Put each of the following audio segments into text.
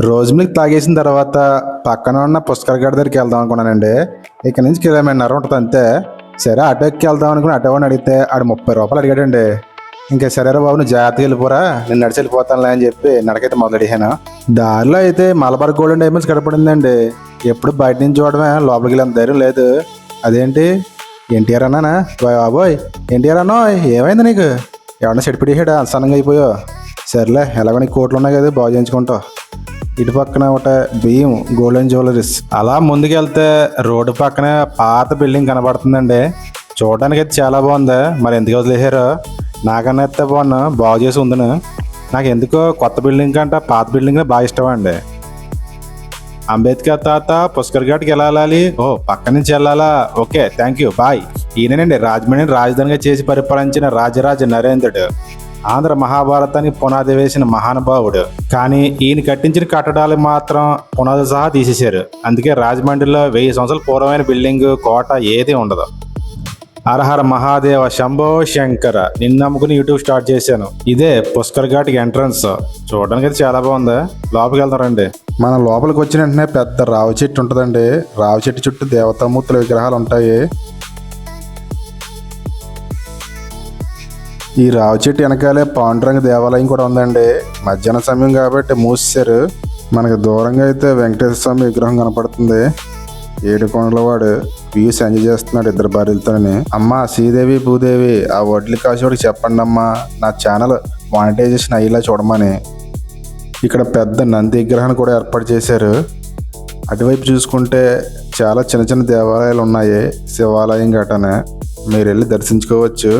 రోజు మిల్క్ తాగేసిన తర్వాత పక్కన ఉన్న పుష్కర్ గడి దగ్గరికి వెళ్దాం అనుకున్నానండి. ఇక్కడ నుంచి కిలోమీటర్ ఉంటుంది అంతే. సరే ఆటో ఎక్కి వెళ్దాం అనుకుని ఆటో అని అడిగితే ఆడు 30 రూపాయలు అడిగాడండి. ఇంకా సరేరా బాబు నువ్వు జాగ్రత్తగా వెళ్ళిపోరా, నేను నడిచి వెళ్ళిపోతానులే అని చెప్పి నడకైతే మొదలు అడిగాను. దారిలో అయితే మలబార్ గోల్డెన్ డైమండ్స్ కనపడిందండి. ఎప్పుడు బయట నుంచి చూడమే, లోపలికి వెళ్ళిన ధైర్యం లేదు. అదేంటి ఎన్టీఆర్ అన్నానా? బాబోయ్ ఎన్టీఆర్ అన్నో, ఏమైంది నీకు? ఎవరన్నా చెడిపిడేసాడా? అసనంగా అయిపోయావు. సర్లే ఎలాగో నీకు కోట్లు ఉన్నాయి కదా, బాగు చేయించుకుంటావు. ఇటు పక్కన ఒకటి బియ్యం గోల్డెన్ జ్యువెలరీస్. అలా ముందుకెళ్తే రోడ్డు పక్కన పాత బిల్డింగ్ కనబడుతుందండి. చూడడానికి అయితే చాలా బాగుంది. మరి ఎందుకు వదిలేసారో నాకన్నా అయితే బాగు చేసి ఉందని. నాకు ఎందుకో కొత్త బిల్డింగ్ కంటే పాత బిల్డింగ్ బాగా ఇష్టం అండి. అంబేద్కర్ తాత పుష్కర్ ఘాట్కి వెళ్ళాలి. ఓ పక్క నుంచి వెళ్ళాలా? Okay thank you bye. ఈయనండి రాజమండ్రిని రాజధానిగా చేసి పరిపాలించిన రాజరాజ నరేంద్రుడు. ఆంధ్ర మహాభారతానికి పునాది వేసిన మహానుభావుడు. కానీ ఈయన కట్టించిన కట్టడాలు మాత్రం పునాది సహా తీసేశారు. అందుకే రాజమండ్రిలో 1000 సంవత్సరాల పూర్వమైన బిల్డింగ్ కోట ఏది ఉండదు. హరహర మహాదేవ శంభో శంకర, నిన్ను నమ్ముకుని యూట్యూబ్ స్టార్ట్ చేశాను. ఇదే పుష్కర్ ఘాట్కి ఎంట్రన్స్. చూడడానికి అయితే చాలా బాగుంది. లోపలికి వెళ్తాం రండి. మన లోపలికి వచ్చిన వెంటనే పెద్ద రావి చెట్టు ఉంటుందండి. రావి చెట్టు చుట్టూ దేవతామూర్తుల విగ్రహాలు ఉంటాయి. ఈ రావి చెట్టు వెనకాలే పాండురంగ దేవాలయం కూడా ఉందండి. మధ్యాహ్నం సమయం కాబట్టి మూసేశారు. మనకు దూరంగా అయితే వెంకటేశ్వర స్వామి విగ్రహం కనపడుతుంది. ఏడుకొండలవాడు వ్యూస్ ఎంజాయ్ చేస్తున్నాడు ఇద్దరు భార్యలతోని. అమ్మా శ్రీదేవి భూదేవి ఆ వడ్లు కాసేవాడికి చెప్పండి అమ్మా, నా ఛానల్ మానిటైజేషన్ అయ్యేలా చూడమని. ఇక్కడ పెద్ద నంది విగ్రహాన్ని కూడా ఏర్పాటు చేశారు. అటువైపు చూసుకుంటే చాలా చిన్న చిన్న దేవాలయాలు ఉన్నాయి. శివాలయం గటనే మీరు వెళ్ళి దర్శించుకోవచ్చు.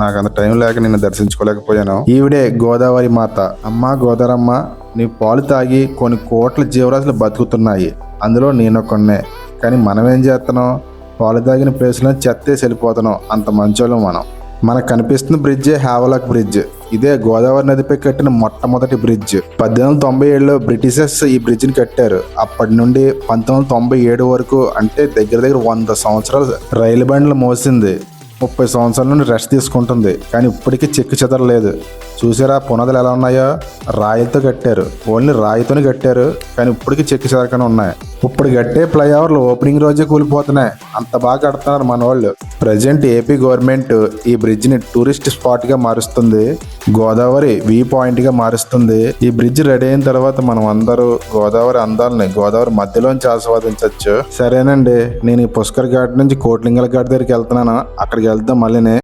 నాకు అంత టైం లేక నేను దర్శించుకోలేకపోయాను. ఈవిడే గోదావరి మాత. అమ్మ గోదారమ్మ, నీ పాలు తాగి కొన్ని కోట్ల జీవరాశులు బతుకుతున్నాయి, అందులో నేను కొన్నే. కానీ మనం ఏం చేస్తున్నాం? పాలు తాగిన ప్లేస్లో చెత్తేసి వెళ్ళిపోతున్నాం. అంత మంచోళ్ళం మనం. మనకు కనిపిస్తున్న బ్రిడ్జే హావలాక్ బ్రిడ్జ్. ఇదే గోదావరి నదిపై కట్టిన మొట్టమొదటి బ్రిడ్జ్. 1897లో బ్రిటిషర్స్ ఈ బ్రిడ్జిని కట్టారు. అప్పటి నుండి 1997 వరకు, అంటే దగ్గర 100 సంవత్సరాలు రైలు బండ్లు మోసింది. 30 సంవత్సరాల నుండి రెస్ట్ తీసుకుంటుంది. కానీ ఇప్పటికీ చెక్కు చెదరలేదు. చూసారా పునాదులు ఎలా ఉన్నాయో? రాయిలతో కట్టారు. ఓన్లీ రాయితోనే కట్టారు. కానీ ఇప్పటికీ చెక్కు చెదరకనే ఉన్నాయి. ఇప్పుడు కట్టే ఫ్లైఓవర్లు ఓపెనింగ్ రోజే కూలిపోతున్నాయి. అంత బాగా కడుతున్నారు మన వాళ్ళు. ప్రజెంట్ ఏపీ గవర్నమెంట్ ఈ బ్రిడ్జిని టూరిస్ట్ స్పాట్ గా మారుస్తుంది. గోదావరి వ్యూ పాయింట్ గా మారుస్తుంది. ఈ బ్రిడ్జ్ రెడీ అయిన తర్వాత మనం అందరూ గోదావరి అందాలని గోదావరి మధ్యలోంచి ఆస్వాదించవచ్చు. సరేనండి, నేను ఈ పుష్కర్ ఘాట్ నుంచి కోట్లింగల ఘాట్ దగ్గరికి వెళ్తున్నాను. అక్కడికి వెళ్తాం మళ్ళీనే.